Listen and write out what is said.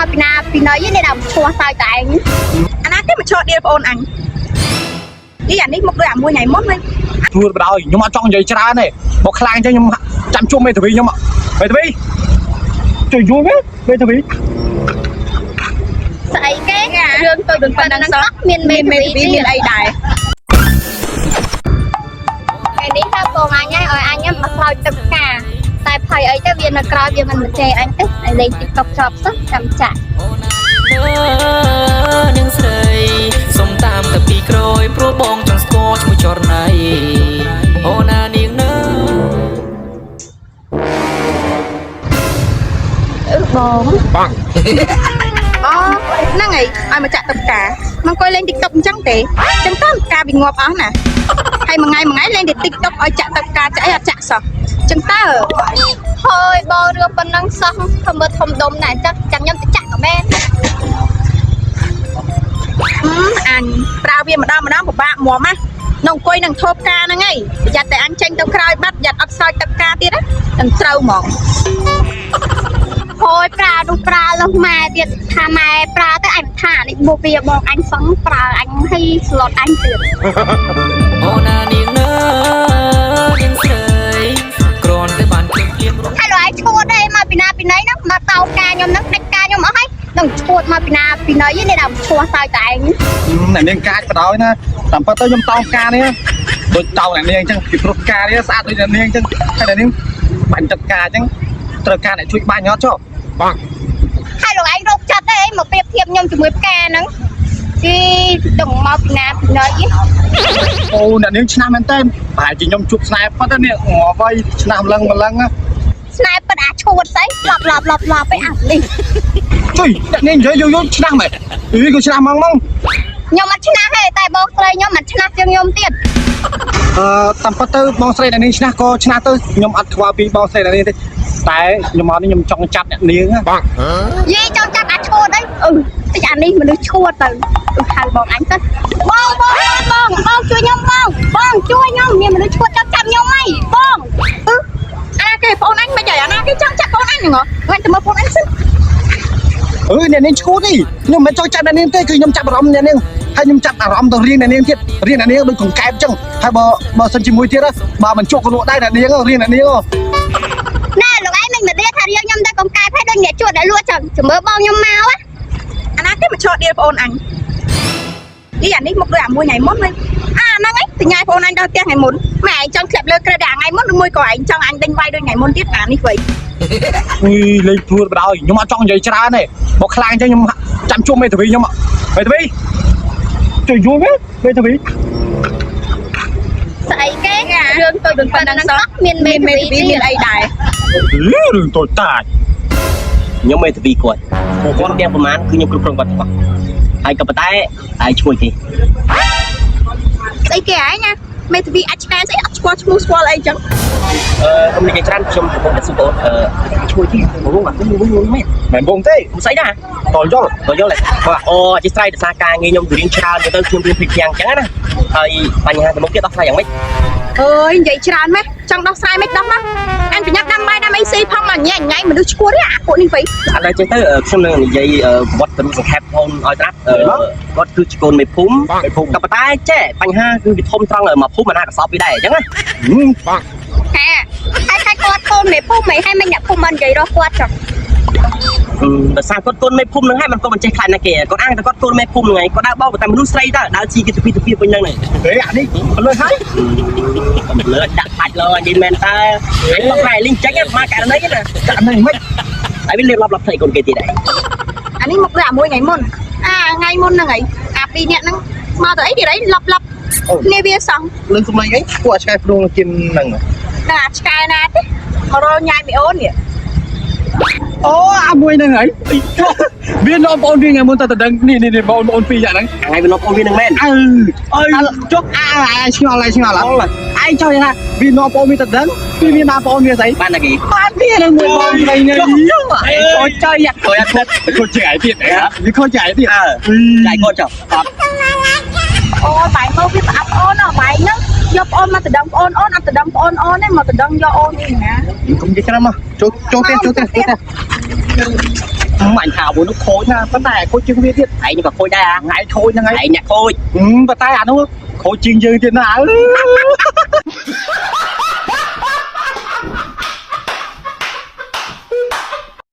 mà pin nói với này là chua sao tại anh ăn cái mà cho đi ôn anh đi ăn đi một đôi mua nhảy mốt lên thua rồi nhưng mà trong giấy tra này một khang cho nhưng mà chăm chung mê thử nhưng mà mê thử trời vui hết mê thử Sợi cái rương tôi đừng phần năng sóc miền miền ấy đại ngày đi theo cô anh nhá rồi anh nhá mà thôi tất cả tại phải ấy cho viên là coi viên mình chè anh thích anh lên tiktok shop rất chăm chặt nhưng sợi sông tam tập bị cối pro bong trong scotch một chọn này ô na niềng nơ bóng năng ấy ai mà chặt tất cả mà coi lên tiktok chẳng thế chẳng có cả bị ngọt áo nè hay mà ngày lên để tiktok ai chặt tất cả chặt sao chẳng ta thôi bò đưa phần năng xong không bớt không đom này chắc chẳng nhầm chặt ở bên anh trao viên mà đau một bạn mùa má nông quay nông thô ca nè ngay giặt để anh tranh tao khai bắt giặt ấp soi tất cả tiết á đừng trâu mỏng thôi pra đu pra luôn mà tiệt thà mà pra tới anh thả định bộ việcบอกanh sống pra anh hay slot anh tiệt ô na niềng nơ nhưng sợi còn cái bàn kiếm kiếm hay là anh chua đây mà pin ấy nó mà tàu ca nhom nó đánh ca nhom ở hay đừng chua mà pin ấy với này là chua sao tại anh này nên ca cái đó nè tầm bao tôi nhom tàu ca đấy tôi tàu này nên chẳng kịp ca đấy sao tôi nên chẳng hay là nên bánh tất ca chẳng tất ca này chui ba nhót cho hay là anh rút chặt đấy mà bẹp thiệp nhom chụp ca nữa đi đừng mau pin ấy ô nè nếu nam anh tên phải chỉ nhom chụp sniper phát nè ngỏ vây nam lăng mà lăng á sniper đã chua đấy lọpไปอัดดิ chui nên chơi vô nam mày cái nam mong mong ខ្ញុំអត់ឆ្នះទេតែបងស្រីខ្ញុំមិនឆ្នះជាងខ្ញុំទៀតតាមពិតទៅបងស្រីអ្នកនាងឆ្នះក៏ឆ្នះទៅខ្ញុំអត់ខ្វល់ពីបងស្រីអ្នកនាងទេតែខ្ញុំមកនេះខ្ញុំចង់ចាប់អ្នកនាងបងយីចង់ចាប់អាចឈួតអីតិចអានេះមនុស្សឈួតទៅហៅបងអញទៅបងជួយខ្ញុំបងជួយខ្ញុំមានមនុស្សឈួតចង់ចាប់ខ្ញុំហីបងអាគេបងអញមិនજાયអាណាគេចង់ចាក់បងអញហ្នឹងហ៎មិនទៅមើលបងអញសិនអ្នកនាងឈួតទេខ្ញុំមិនចង់ចាប់អ្នកនាងទេគឺខ្ញុំចាប់អារម្មណ៍អ្នកនាងហើយខ្ញុំចាប់អារម្មណ៍ទៅរៀងអ្នកនាងទៀតរៀងអ្នកនាងដូចកង្កែបអញ្ចឹងហើយបើសិនជាមួយទៀតបើមិនជក់កលក់ដៃអ្នកនាងរៀងអ្នកនាងណែលោកឯងមិននិយាយថារៀងខ្ញុំទៅកង្កែបហើយដូចអ្នកជួតដែលលួចចឹងជំរឿបងខ្ញុំមកអាណាគេមកឈរដៀលបងអញនេះអានេះមកដូចអាមួយថ្ងៃមុនវិញហ្នឹងឯងទៅញ៉ាយបងអញដល់ផ្ទះថ្ងៃមុនម៉ែឯងចង់ក្លាប់លើក្រែបថ្ងៃមុនឬមួយក៏ឯងចង់អញដេញវាយដូចថ្ងៃមុនទៀតអានេះវិញលេងធួបដល់ខ្ញុំអត់ចង់និយាយច្រើនទេមកខ្លាំងអញ្ចឹងខ្ញុំចាំជុំមេធាវីខ្ញុំមេធាវីជួយយល់ទេមេធាវីស្អីគេរឿងtôi đừng phần năng sóc miền ấy đại រឿងតូចតាចខ្ញុំមេធាវីគាត់ទាំងប្រមាណគឺខ្ញុំគ្រប់គ្រងគាត់ច្បាស់ហើយក៏ប៉ុន្តែហើយឈ្មោះគេស្អីគេឯងណាមេធាវីអាចឆ្កែស្អីអត់ស្គាល់ឈ្មោះស្គាល់អីចឹងខ្ញុំនិយាយច្រើនខ្ញុំកំពុងតែសុំបងឈ្មោះគេបងមកមិនបងទេមិនស្អីដែរតយល់លេអូអធិស្ឋានដោយសារការងារខ្ញុំរៀនច្រើនទៅខ្ញុំរៀនភីខ្លាំងអញ្ចឹងណាហើយបញ្ហាទៅមុខទៀតដោះស្រាយយ៉ាងម៉េចអើយនិយាយច្រើនម៉េះចង់ដោះស្រាយមិនដោះមកអញប្រញាប់ដាំបាយដាំអីស៊ីផងមកញ៉ៃមនុស្សឈួតអាពួកនេះវិញអត់ដែរចេះទៅខ្ញុំនឹងនិយាយវត្តទៅសង្ខេបផងឲ្យត្រាប់គាត់គឺជាកូនមេភូមិក៏ប៉ុន្តែចេះបញ្ហាគឺវាធំត្រង់មកភូមិអាណាកសោបវាដែរអញ្ចឹងណាបងហើយគាត់កូនមេភូមិមិនឲ្យអ្នកភូមិមិននិយាយរកគាត់ចុះដោយសារគាត់កូនមេភូមិហ្នឹងហើយมันក៏មិនចេះខ្លាចណាគេគាត់អាងតែគាត់កូនមេភូមិហ្នឹងហើយគាត់ដើរបោកតែមនុស្សស្រីទៅដើរជីគេទៅពីវិញហ្នឹងទេអានេះលើហើយលើដាក់បាច់លើនិយាយមែនតើអញមកប្រែលីងចេញមកករណីណាករណីមិនហើយវាលៀបឡាប់ផ្ទៃកូនគេទៀតដែរអានេះមកដូចអាមួយថ្ងៃមុនថ្ងៃមុនហ្នឹងហើយអាពីរនាក់ហ្នឹងមកទៅអីទៀតអីឡាប់គ្នាវាសោះលើសម្លេងអីពួកឆ្កែព្រួងជិនហ្នឹងអាឆ្កែណាទេមករញ៉ាយមីអូននេះអូអាមួយហ្នឹងហើយវានំបងវាថ្ងៃមុនតើដឹងនេះបងពីរយ៉ាងហ្នឹងថ្ងៃវានំបងវាហ្នឹងមែនចុះឆ្ងល់ឯងចង់ថាវានំបងវាតើដឹងពីវាណាបងវាស្អីបានតែគេបានវានឹងមួយបងស្រីនេះចូលចៃយ៉ាខូចចៃទៀតវាខូចចៃទៀតចៃគាត់ចុះអូបាយមកវាប្រអាប់អូនបាយហ្នឹងយកប្អូនមកទៅដឹងប្អូនអត់ទៅដឹងប្អូនអូនទេមកទៅដឹងយកអូននេះណាកុំនិយាយច្រើនមកចូលទៀត anh thảo bố nó khối nha vấn đề khối chưa biết thiết ấy nhưng mà khôi đây à ngại khối nha ngay ấy nhẹ khôi vấn đề nó khối chiên dương thì nào